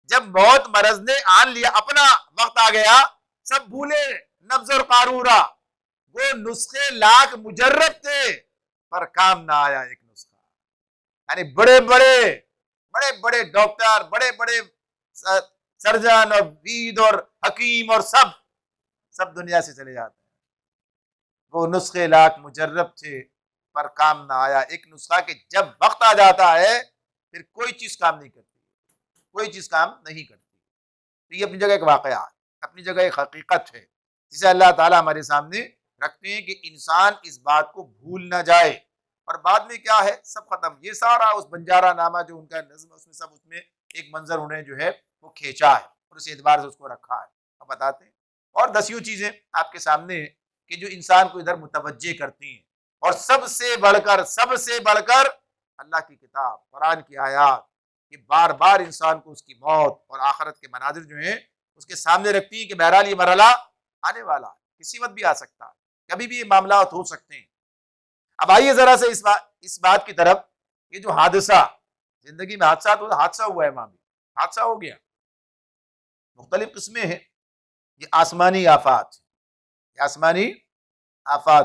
जब मौत मरज ने आन लिया, अपना वक्त आ गया, सब भूले नब्ज और कारूरा, वो नुस्खे लाख मुजर्रब थे पर काम ना आया एक नुस्खा। यानी बड़े बड़े डॉक्टर, बड़े बड़े सर्जन और वीद और हकीम और सब दुनिया से चले जाते हैं। वो नुस्खे लाख मुजर्रब थे पर काम ना आया एक नुस्खा, के जब वक्त आ जाता है फिर कोई चीज काम नहीं करती, कोई चीज काम नहीं करती। तो ये अपनी जगह एक वाकया है, अपनी जगह एक हकीकत है, जिसे अल्लाह ताला हमारे सामने रखते हैं कि इंसान इस बात को भूल ना जाए। और बाद में क्या है, सब खत्म। ये सारा उस बंजारा नामा जो उनका नज्म, उसमें सब, उसमें एक मंजर उन्हें जो है वो खींचा है और उस एतबार से उसको रखा है। अब बताते हैं और दसियों चीजें आपके सामने कि जो इंसान को इधर मुतवज्जे करती हैं। और सबसे बढ़कर अल्लाह की किताब, कुरान की आयात, ये बार बार इंसान को उसकी मौत और आखिरत के मनाजिर जो है उसके सामने रखती है कि बहरहाल ये मरहला आने वाला है, किसी वक्त भी आ सकता है, कभी भी ये मामला हो सकते हैं। अब आइए जरा से इस बात की तरफ, ये जो हादसा जिंदगी में हादसा हुआ है, वहां भी हादसा हो गया, मुख्तलिफ किस्में हैं। ये आसमानी आफात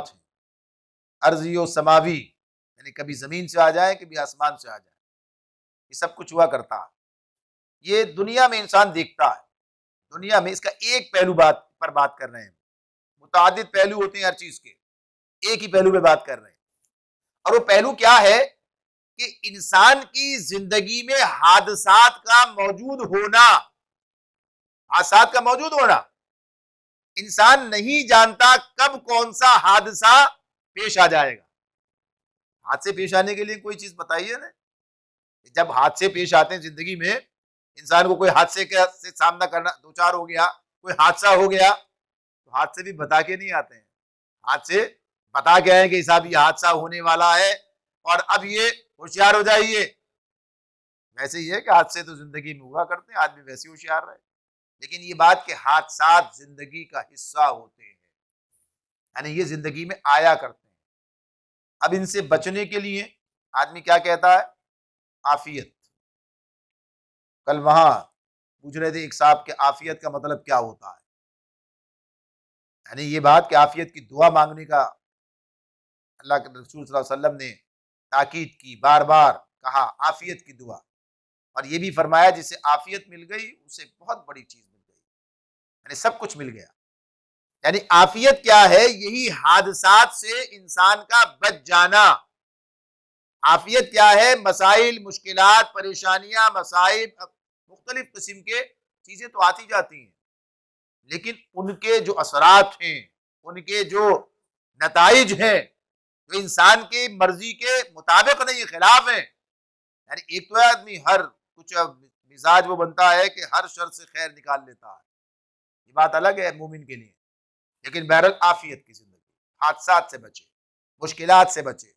है, अर्जी और समावी, यानी कभी जमीन से आ जाए, कभी आसमान से आ जाए, ये सब कुछ हुआ करता है। ये दुनिया में इंसान देखता है, दुनिया में इसका एक पहलू बात कर रहे हैं, मुतादिद पहलू होते हैं हर चीज के, एक ही पहलू पे बात कर रहे हैं। और वो पहलू क्या है कि इंसान की जिंदगी में हादसात का मौजूद होना, इंसान नहीं जानता कब कौन सा हादसा पेश आ जाएगा। हादसे पेश आने के लिए कोई चीज बताइए ना, जब हादसे पेश आते हैं जिंदगी में, इंसान को कोई हादसे से सामना करना, दो चार हो गया, कोई हादसा हो गया, तो हादसे भी बता के नहीं आते हैं। हादसे बता के आए कि साहब ये हादसा होने वाला है और अब ये होशियार हो जाइए। वैसे ही है कि हादसे तो जिंदगी में हुआ करते हैं, आदमी वैसे होशियार रहे। लेकिन ये बात कि हादसात जिंदगी का हिस्सा होते हैं, यानी ये जिंदगी में आया करते हैं। अब इनसे बचने के लिए आदमी क्या कहता है, आफियत। कल वहां पूछ रहे थे एक साहब के आफियत का मतलब क्या होता है, यानी ये बात कि आफियत की दुआ मांगने का अल्लाह के रसूल सल्लल्लाहु अलैहि वसल्लम ने ताकीद की, बार बार कहा आफियत की दुआ। और ये भी फरमाया जिसे आफियत मिल गई उसे बहुत बड़ी चीज मिल गई, यानी सब कुछ मिल गया। यानी आफियत क्या है, यही हादसात से इंसान का बच जाना। आफियत क्या है, मसाइल, मुश्किलात, परेशानियां, मसाइब, मुख्तलिफ किस्म के चीजें तो आती जाती हैं, लेकिन उनके जो असरात हैं, उनके जो नताइज हैं, जो इंसान की मर्जी के मुताबिक नहीं, खिलाफ है। यानी एक तो आदमी हर कुछ मिजाज वो बनता है कि हर शर से खैर निकाल लेता है, ये बात अलग है मोमिन के लिए। लेकिन बहरहाल आफियत की जिंदगी, हादसात से बचे, मुश्किलात से बचे,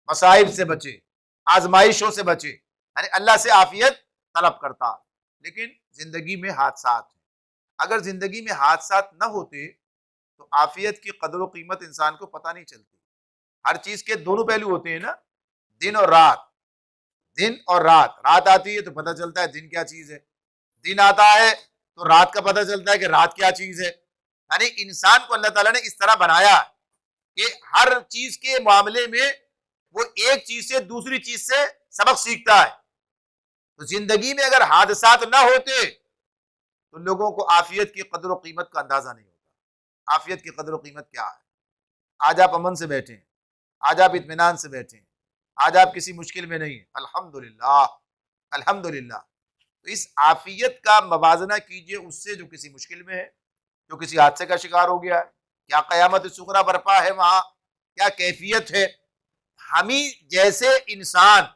मसाइब से बचे, आजमाइशों से बचे, यानी अल्लाह से आफियत तलब करता। लेकिन जिंदगी में हादसात हैं, अगर जिंदगी में हादसात न होते तो आफियत की कदर व कीमत इंसान को पता नहीं चलती। हर चीज के दोनों पहलू होते हैं ना, दिन और रात। रात आती है तो पता चलता है दिन क्या चीज है, दिन आता है तो रात का पता चलता है कि रात क्या चीज है। यानी इंसान को अल्लाह ताला ने इस तरह बनाया कि हर चीज के मामले में वो एक चीज से दूसरी चीज से सबक सीखता है। तो जिंदगी में अगर हादसात ना होते तो लोगों को आफियत की कदर और कीमत का अंदाजा नहीं होता। आफियत की कदर और कीमत क्या है? आज आप अमन से बैठे हैं, आज आप इत्मीनान से बैठे हैं, आज आप किसी मुश्किल में नहीं है, अल्हम्दुलिल्लाह अल्हम्दुलिल्लाह। तो इस आफियत का मवाजना कीजिए उससे जो किसी मुश्किल में है, जो किसी हादसे का शिकार हो गया है। क्या क़यामत सुग़रा बरपा है, वहां क्या कैफियत है? हमी जैसे इंसान,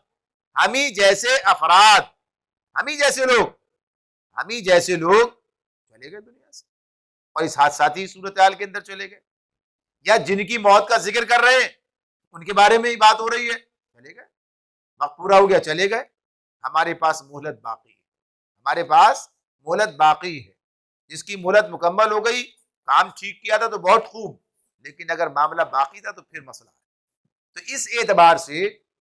हमी जैसे अफराद, हमी जैसे लोग चले गए दुनिया से और इस हादसाती सूरत हाल के अंदर चले गए। या जिनकी मौत का जिक्र कर रहे हैं उनके बारे में ही बात हो रही है, चले गए, वक्त पूरा हो गया, चले गए। हमारे पास मोहलत बाकी है, हमारे पास मोहलत बाकी है। जिसकी मोहलत मुकम्मल हो गई, काम ठीक किया था तो बहुत खूब, लेकिन अगर मामला बाकी था तो फिर मसला है। तो इस एतबार से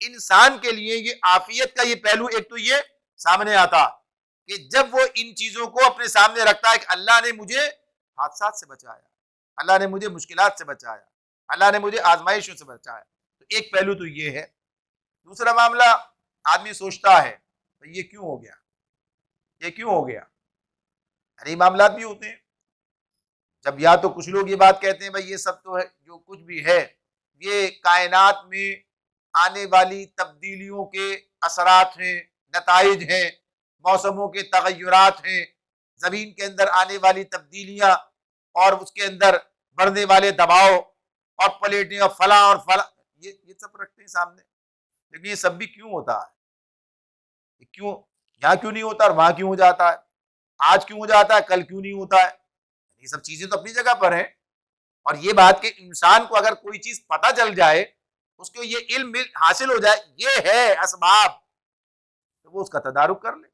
इंसान के लिए ये आफियत का ये पहलू एक तो ये सामने आता कि जब वो इन चीजों को अपने सामने रखता है कि अल्लाह ने मुझे हादसात से बचाया, अल्लाह ने मुझे मुश्किलात से बचाया, अल्लाह ने मुझे आजमाइशों से बचाया। तो एक पहलू तो ये है। दूसरा मामला, आदमी सोचता है तो ये क्यों हो गया, ये क्यों हो गया? अरे मामला भी होते हैं जब या तो कुछ लोग ये बात कहते हैं भाई ये सब तो है, जो कुछ भी है ये कायनात में आने वाली तब्दीलियों के असरात हैं, नताइज हैं, मौसमों के तगय्युरात हैं, जमीन के अंदर आने वाली तब्दीलियां और उसके अंदर बढ़ने वाले दबाव और प्लेटें और फला और फला, ये सब रखते हैं सामने। लेकिन ये सब भी क्यों होता है? ये क्यों यहाँ क्यों नहीं होता और वहां क्यों हो जाता है? आज क्यों हो जाता है, कल क्यों नहीं होता है? ये सब चीजें तो अपनी जगह पर हैं। और ये बात कि इंसान को अगर कोई चीज पता चल जाए, उसको ये इल्म हासिल हो जाए, ये है असबाब, तो वो उसका तदारुक कर ले,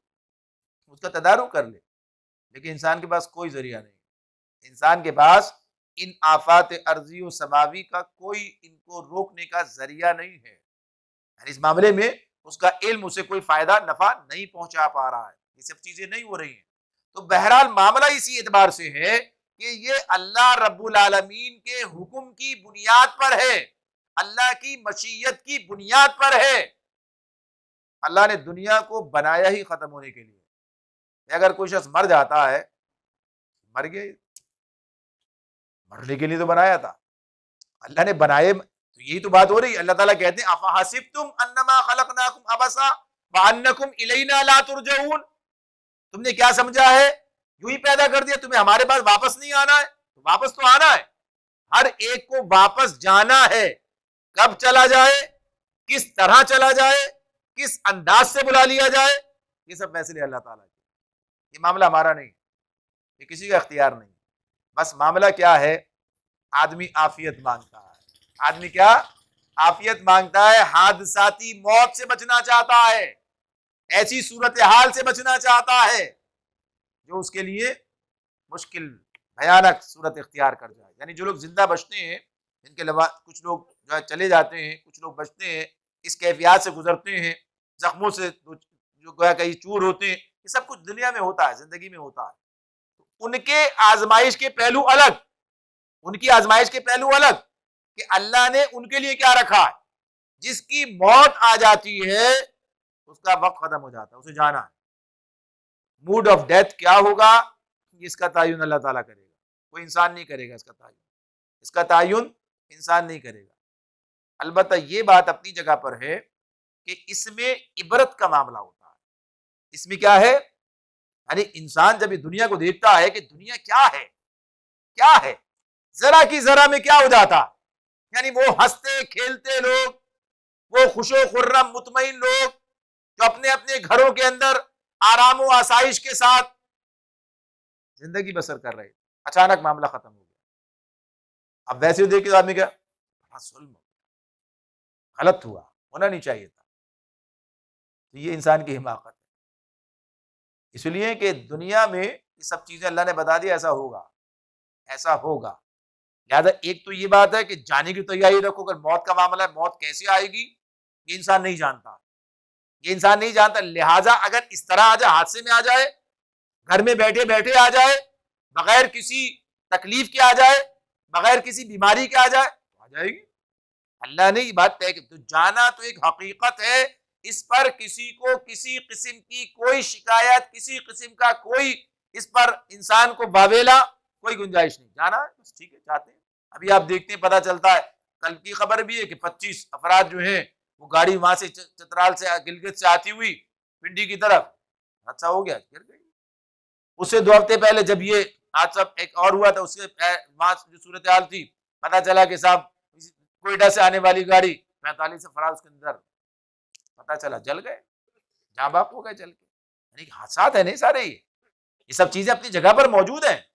उसका तदारुक कर ले। लेकिन इंसान के पास कोई जरिया नहीं, इंसान के पास इन आफात अर्जी और समावी का कोई इनको रोकने का जरिया नहीं है। इस मामले में उसका इल्म उसे कोई फायदा नफा नहीं पहुंचा पा रहा है, ये सब चीजें नहीं हो रही हैं। तो बहरहाल मामला इसी एतबार से है कि ये अल्लाह रब्बुल आलमीन के हुक्म की बुनियाद पर है, अल्लाह की मशीयत की बुनियाद पर है। अल्लाह ने दुनिया को बनाया ही खत्म होने के लिए। अगर कोई शख्स मर जाता है, मर गए, मरने के लिए तो बनाया था, अल्लाह ने बनाए। तो यही तो बात हो रही है। अल्लाह ताला कहते हैं अफहसिबतुम अन्नमा खलकनाकुम अबसा व अन्नकुम इलैना ला तुरजऊन, तुमने क्या समझा है यूं ही पैदा कर दिया, तुम्हें हमारे पास वापस नहीं आना है? तो वापस तो आना है, हर एक को वापस जाना है। कब चला जाए, किस तरह चला जाए, किस अंदाज से बुला लिया जाए, ये सब फैसले अल्लाह ताला के। ये मामला हमारा नहीं, ये किसी का इख्तियार नहीं। बस मामला क्या है, आदमी आफियत मांगता है। आदमी क्या आफियत मांगता है? हादसाती मौत से बचना चाहता है, ऐसी सूरत हाल से बचना चाहता है जो उसके लिए मुश्किल भयानक सूरत इख्तियार कर जाए। यानी जो लोग जिंदा बचते हैं, इनके अलावा कुछ लोग जो है चले जाते हैं, कुछ लोग बचते हैं, इस कैफियत से गुजरते हैं, जख्मों से जो गोया कहीं चूर होते हैं, ये सब कुछ दुनिया में होता है, जिंदगी में होता है। उनके आजमाइश के पहलू अलग, उनकी आजमाइश के पहलू अलग कि अल्लाह ने उनके लिए क्या रखा है। जिसकी मौत आ जाती है उसका वक्त खत्म हो जाता है, उसे जाना है। मूड ऑफ डेथ क्या होगा, इसका तयन अल्लाह ताला करेगा, कोई इंसान नहीं करेगा। इसका तयन इंसान नहीं करेगा। अलबत्ता ये बात अपनी जगह पर है कि इसमें इबरत का मामला होता है। इसमें क्या है, यानी इंसान जब ये दुनिया को देखता है कि दुनिया क्या है, क्या है, जरा की जरा में क्या हो जाता, यानी वो हंसते खेलते लोग, वो खुशो खुर्रम मुतमईन लोग जो अपने अपने घरों के अंदर आराम व आसाइश के साथ जिंदगी बसर कर रहे, अचानक मामला खत्म हो गया। अब वैसे देख के आदमी क्या, गलत हुआ, होना नहीं चाहिए था। तो ये इंसान की हिमाकत है। इसलिए कि दुनिया में ये सब चीजें अल्लाह ने बता दिया, ऐसा होगा, ऐसा होगा। लिहाजा एक तो ये बात है कि जाने की तैयारी रखो। अगर मौत का मामला है, मौत कैसे आएगी ये इंसान नहीं जानता, ये इंसान नहीं जानता। लिहाजा अगर इस तरह आ जाए, हादसे में आ जाए, घर में बैठे बैठे आ जाए, बगैर किसी तकलीफ के आ जाए, बगैर किसी बीमारी के आ जाए, तो आ जाएगी। अल्लाह ने ये बात तय की। तो जाना तो एक हकीकत है, इस पर किसी को किसी किस्म की कोई शिकायत, किसी किस्म का कोई इस पर इंसान को बावेला कोई गुंजाइश नहीं। जाना है बस, ठीक है, जाते हैं। अभी आप देखते हैं, पता चलता है, कल की खबर भी है कि 25 अफराद जो हैं वो गाड़ी वहां से चतराल से गिलगित से आती हुई पिंडी की तरफ हादसा हो गया, गिर गई। उससे 2 हफ्ते पहले जब ये हादसा एक और हुआ था, उसके वहां जो सूरत हाल थी, पता चला कि साहब कोयटा से आने वाली गाड़ी 45 अफराद उसके अंदर, पता चला जल गए, जहां बाप हो गए जल के। यानी हादसात है नहीं सारे, ये सब चीजें अपनी जगह पर मौजूद हैं।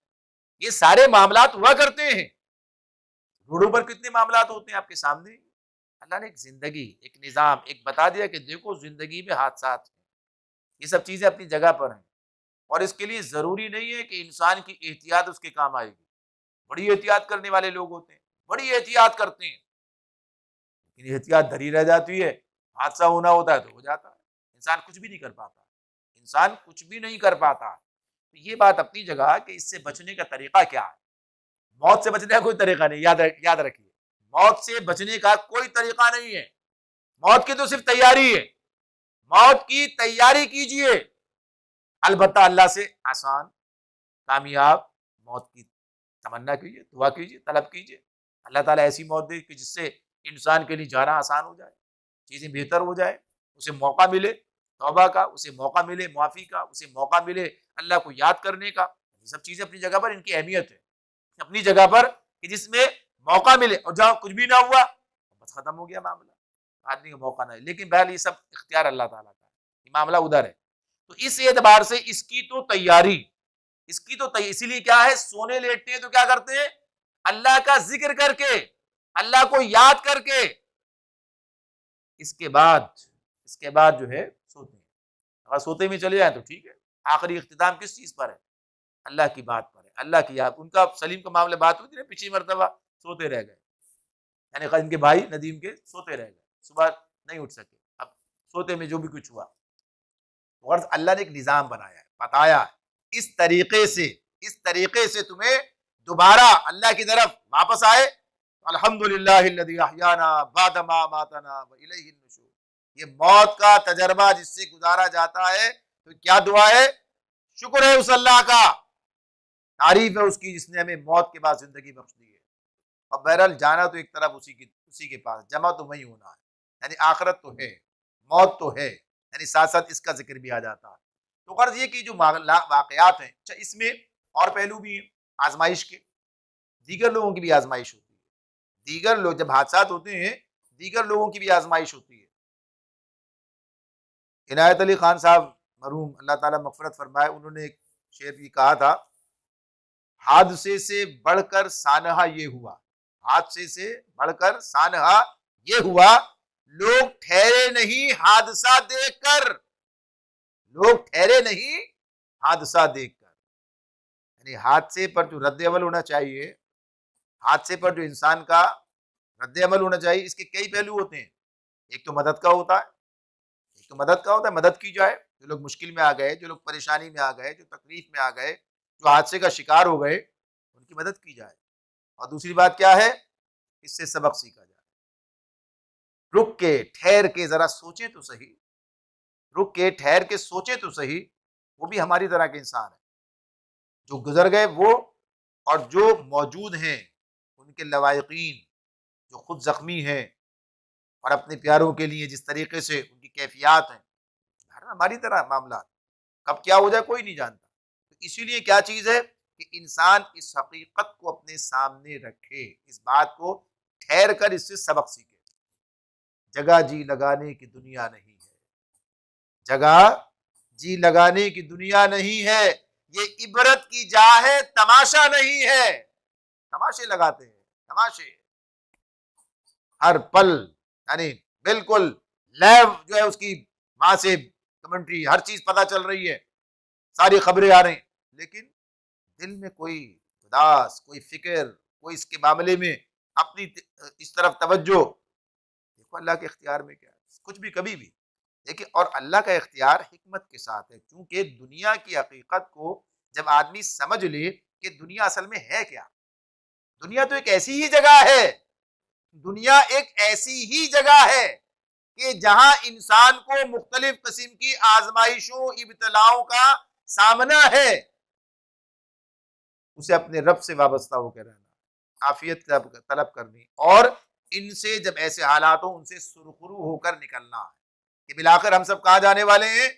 ये सारे मामलात हुआ करते हैं। रोडों पर कितने मामलात होते हैं आपके सामने। अल्लाह ने एक जिंदगी, एक निज़ाम, एक बता दिया कि देखो जिंदगी में हादसात हैं, ये सब चीजें अपनी जगह पर हैं। और इसके लिए जरूरी नहीं है कि इंसान की एहतियात उसके काम आएगी। बड़ी एहतियात करने वाले लोग होते हैं, बड़ी एहतियात करते हैं, लेकिन एहतियात धरी रह जाती है, हादसा होना होता है तो हो जाता है। इंसान कुछ भी नहीं कर पाता, इंसान कुछ भी नहीं कर पाता। तो ये बात अपनी जगह कि इससे बचने का तरीका क्या है। मौत से बचने का कोई तरीका नहीं, याद रखिए, मौत से बचने का कोई तरीका नहीं है। मौत की तो सिर्फ तैयारी है, मौत की तैयारी कीजिए। अलबत्ता अल्लाह से आसान कामयाब मौत की तमन्ना कीजिए, दुआ कीजिए, तलब कीजिए। अल्लाह ताला ऐसी मौत दे कि जिससे इंसान के लिए जाना आसान हो जाए, चीज़ें बेहतर हो जाए, उसे मौका मिले तौबा का, उसे मौका मिले मुआफ़ी का, उसे मौका मिले अल्लाह को याद करने का। ये सब चीज़ें अपनी जगह पर, इनकी अहमियत है अपनी जगह पर कि जिसमें मौका मिले, और जहाँ कुछ भी ना हुआ बस खत्म हो गया मामला, आदमी को मौका ना है। लेकिन बहरहाल ये सब इख्तियार अल्लाह ताला का है, ये मामला उधर है। तो इस एतबार से इसकी तो तैयारी, इसीलिए क्या है, सोने लेटते हैं तो क्या करते हैं, अल्लाह का जिक्र करके, अल्लाह को याद करके, इसके बाद जो है सोते हैं। अगर सोते में चले जाए तो ठीक है। आखिरी इख्तिताम किस चीज पर है, अल्लाह की बात पर है, अल्लाह की याद। उनका सलीम का मामला बात हुई थी ना पिछली मरतबा, सोते रह गए, यानी इनके भाई नदीम के सोते रह गए, सुबह नहीं उठ सके। अब सोते में जो भी कुछ हुआ, और अल्लाह ने एक निज़ाम बनाया है, बताया है, इस तरीके से तुम्हें दोबारा अल्लाह की तरफ वापस आए। अल्हम्दुलिल्लाहिल्लज़ी अहयाना बअदा मा अमातना व इलैहिन नुशूर। ये मौत का तजर्बा जिससे गुजारा जाता है, तो क्या दुआ है, शुक्र है उस अल्लाह का, तारीफ है उसकी जिसने हमें मौत के बाद जिंदगी बख्श दी है। और बहरहाल जाना तो एक तरफ उसी के पास, जमा तो वही होना है, यानी आखिरत तो है, मौत तो है, यानी साथ साथ इसका जिक्र भी आ जाता है। तो गर्ज ये कि जो वाकयात हैं, अच्छा इसमें और पहलू भी हैं आजमाइश के, दीगर लोगों की भी आजमाइश होती है। दीगर लोग जब हादसात होते हैं, दीगर लोगों की भी आजमाइश होती है। इनायत अली खान साहब मरहूम, अल्लाह ताला मग़फ़िरत फरमाए, उन्होंने एक शेर भी कहा था, हादसे से बढ़कर सानहा ये हुआ, हादसे से बढ़कर सानहा ये हुआ, लोग ठहरे नहीं हादसा देखकर, लोग ठहरे नहीं हादसा देखकर। यानी हादसे पर जो रद्द अमल होना चाहिए, हादसे पर जो इंसान का रद्द अमल होना चाहिए, इसके कई पहलू होते हैं। एक तो मदद का होता है, मदद की जाए। जो लोग मुश्किल में आ गए, जो लोग परेशानी में आ गए, जो तकलीफ में आ गए, जो हादसे का शिकार हो गए, उनकी मदद की जाए। और दूसरी बात क्या है, इससे सबक सीखा जाए। रुक के ठहर के जरा सोचे तो सही, रुक के ठहर के सोचे तो सही, वो भी हमारी तरह के इंसान है, जो गुजर गए वो और जो मौजूद हैं उनके लवायकीन, जो खुद जख्मी हैं और अपने प्यारों के लिए जिस तरीके से उनकी कैफियत हैं, हमारी तरह मामला, कब क्या हो जाए कोई नहीं जानता। तो इसीलिए क्या चीज़ है कि इंसान इस हकीकत को अपने सामने रखे, इस बात को ठहर कर इससे सबक सीखे। जगह जी लगाने की दुनिया नहीं है, जगह जी लगाने की दुनिया नहीं है, ये इबरत की जा है, तमाशा नहीं है। तमाशे लगाते हैं, तमाशे हर पल, यानी बिल्कुल लाइव जो है उसकी माँ से कमेंट्री, हर चीज पता चल रही है, सारी खबरें आ रही, लेकिन दिल में कोई उदास, कोई फिक्र, कोई इसके मामले में अपनी इस तरफ तवज्जो। देखो अल्लाह के इख्तियार में क्या है, कुछ भी कभी भी देखिए। और अल्लाह का इख्तियार हिकमत के साथ है, क्योंकि दुनिया की हकीकत को जब आदमी समझ ले कि दुनिया असल में है क्या, दुनिया तो एक ऐसी ही जगह है दुनिया एक ऐसी ही जगह है कि जहां इंसान को मुख्तलिफ किस्म की आजमाइशों इब्तलाओं का सामना है। उसे अपने रब से वाबस्ता होकर रहना, आफियत तलब करनी, और इनसे जब ऐसे हालात हो उनसे सुरखरू होकर निकलना है कि मिलाकर हम सब कहाँ जाने वाले हैं,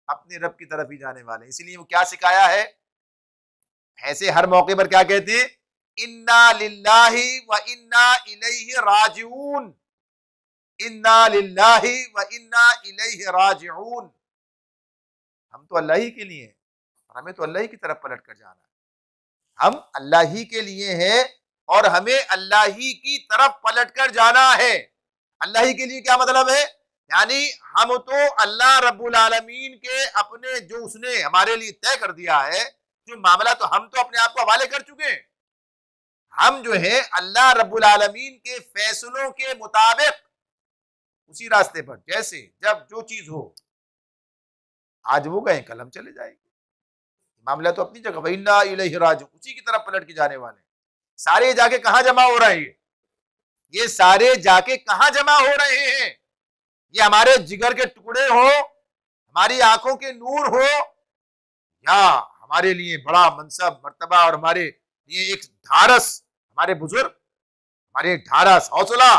अपने रब की तरफ ही जाने वाले हैं। इसीलिए वो क्या सिखाया है, ऐसे हर मौके पर क्या कहते हैं, इन्ना लिल्लाहि व इन्ना इलैहि राजिऊन, इन्ना लिल्लाहि व इन्ना इलैहि राजिऊन। हम तो अल्लाह ही के लिए हैं और हमें तो अल्लाह ही की तरफ पलट कर जाना है। हम अल्लाह ही के लिए हैं और हमें अल्लाह ही की तरफ पलट कर जाना है। अल्लाह ही के लिए क्या मतलब है, यानी हम तो अल्लाह रब्बुल आलमीन के अपने जो उसने हमारे लिए तय कर दिया है जो मामला, तो हम तो अपने आप को हवाले कर चुके हैं। हम जो है अल्लाह रब्बुल आलमीन के फैसलों के मुताबिक उसी रास्ते पर, जैसे जब जो चीज हो, आज वो गए कल हम चले जाएंगे, मामला तो अपनी जगह, वइन्ना इलैहि राजिऊन, उसी की तरफ पलट के जाने वाले। सारे जाके कहां जमा हो रहे हैं, ये सारे जाके कहां जमा हो रहे हैं, ये हमारे जिगर के टुकड़े हो, हमारी आंखों के नूर हो, या हमारे लिए बड़ा मनसब मर्तबा और हमारे लिए एक ढारस, हमारे बुजुर्ग, हमारे एक ढारस हौसला,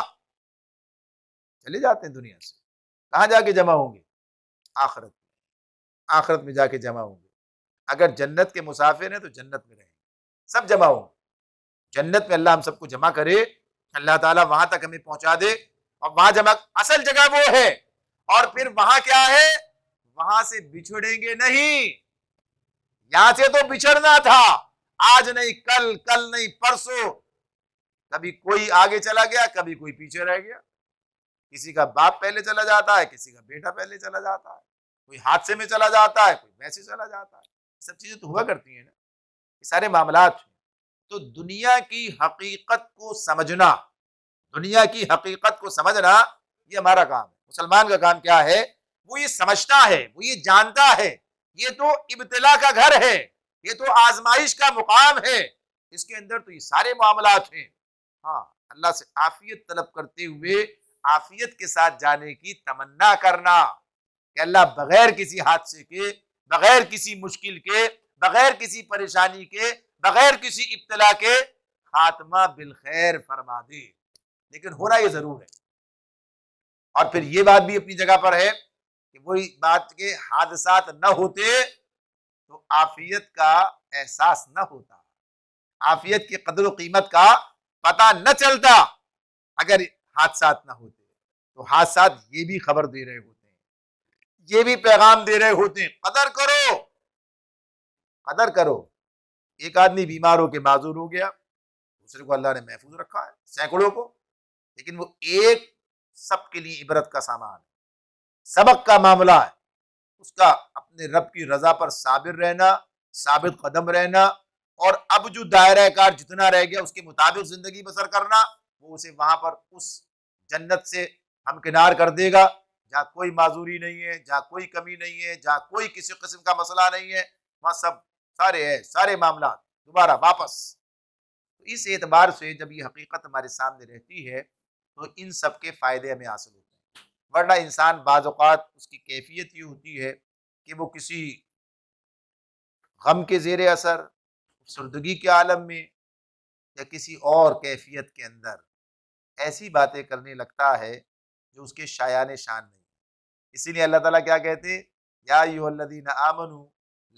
चले जाते हैं दुनिया से। कहां जाके जमा होंगे, आखिरत में, आखिरत में जाके जमा होंगे। अगर जन्नत के मुसाफिर हैं तो जन्नत में रहेंगे, सब जमा होंगे जन्नत में। अल्लाह हम सबको जमा करे, अल्लाह ताला वहां तक हमें पहुंचा दे, और वहां जमा, असल जगह वो है। और फिर वहां क्या है, वहां से बिछड़ेंगे नहीं। यहां से तो बिछड़ना था, आज नहीं कल, कल नहीं परसों, कभी कोई आगे चला गया, कभी कोई पीछे रह गया। किसी का बाप पहले चला जाता है, किसी का बेटा पहले चला जाता है, कोई हादसे में चला जाता है, कोई वैसे चला जाता है। सब चीजें तो हुआ करती हैं ना, ये सारे मामलात। तो दुनिया की हकीकत को समझना, दुनिया की हकीकत को समझना, ये हमारा काम है। मुसलमान का काम क्या है, वो ये समझता है, वो ये जानता है, ये तो इब्तिला का घर है, ये तो आजमाइश का मुकाम है, इसके अंदर तो ये सारे मामलात हैं। हाँ, अल्लाह से आफियत तलब करते हुए आफियत के साथ जाने की तमन्ना करना कि अल्लाह बगैर किसी हादसे के, बगैर किसी मुश्किल के, बगैर किसी परेशानी के, बगैर किसी इब्तिला के खात्मा बिलखैर फरमा दे। लेकिन होना ये जरूर है। और फिर ये बात भी अपनी जगह पर है कि वही बात के हादसात न होते तो आफियत का एहसास न होता, आफियत की कदर कीमत का पता न चलता। अगर हादसात न होते तो हादसात ये भी खबर दे रहे होते हैं, ये भी पैगाम दे रहे होते हैं, कदर करो, कदर करो। एक आदमी बीमार होकर माजूर हो गया, दूसरे को अल्लाह ने महफूज रखा है, सैकड़ों को, लेकिन वो एक सबके लिए इबरत का सामान है, सबक का मामला है। उसका अपने रब की रजा पर साबिर रहना, साबित कदम रहना, और अब जो दायरा कार जितना रह गया उसके मुताबिक जिंदगी बसर करना, वो उसे वहां पर उस जन्नत से हमकिनार कर देगा जहाँ कोई माजूरी नहीं है, जहाँ कोई कमी नहीं है, जहाँ कोई किसी किस्म का मसला नहीं है, वहाँ सब सारे है, सारे मामला दोबारा वापस। तो इस एतबार से जब ये हकीकत हमारे सामने रहती है तो इन सब के फायदे हमें हासिल होते हैं। वरना इंसान बाज़ औक़ात उसकी कैफियत ये होती है कि वो किसी गम के ज़ेर असर, सुर्दगी के आलम में, या किसी और कैफियत के अंदर ऐसी बातें करने लगता है जो उसके शायान शान नहीं। इसीलिए अल्लाह ताला क्या कहते, या अय्युहल्लज़ीना आमनू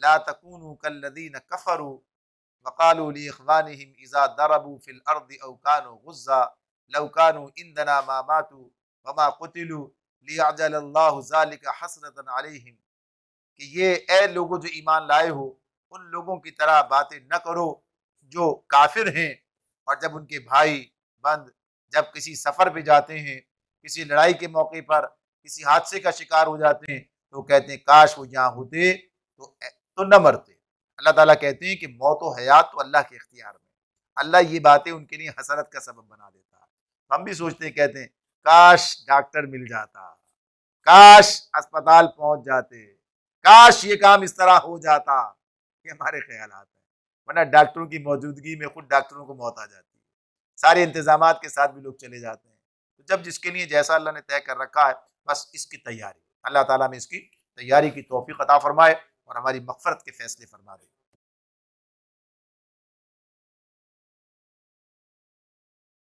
ला तकूनू कल्लज़ीना कफ़रू वक़ालू लिइख़वानिहिम इज़ा दरबू फ़िल अर्दि औ कानू गुज़्ज़ा लौ कानू इंदना मा मातू वमा क़ुतिलू लियअजलल्लाहु ज़ालिका हसरतन अलैहिम, कि ये ए लोगों जो ईमान लाए हो, उन लोगों की तरह बातें न करो जो काफिर हैं, और जब उनके भाई बंद जब किसी सफ़र पे जाते हैं, किसी लड़ाई के मौके पर किसी हादसे का शिकार हो जाते हैं, तो कहते हैं काश वो यहाँ होते तो न मरते। अल्लाह ताला कहते हैं कि मौत व हयात तो अल्लाह के इख्तियार में, अल्लाह ये बातें उनके लिए हसरत का सबब बना देता है। हम भी सोचते हैं, कहते हैं काश डॉक्टर मिल जाता, काश अस्पताल पहुंच जाते, काश ये काम इस तरह हो जाता। ये हमारे ख्यालात हैं, वरना डॉक्टरों की मौजूदगी में खुद डॉक्टरों को मौत आ जाती है। सारे इंतजामात के साथ भी लोग चले जाते हैं। तो जब जिसके लिए जैसा अल्लाह ने तय कर रखा है, बस इसकी तैयारी, अल्लाह ताला में इसकी तैयारी की तौफीक अता फरमाए और हमारी मग़फ़िरत के फ़ैसले फरमा दे।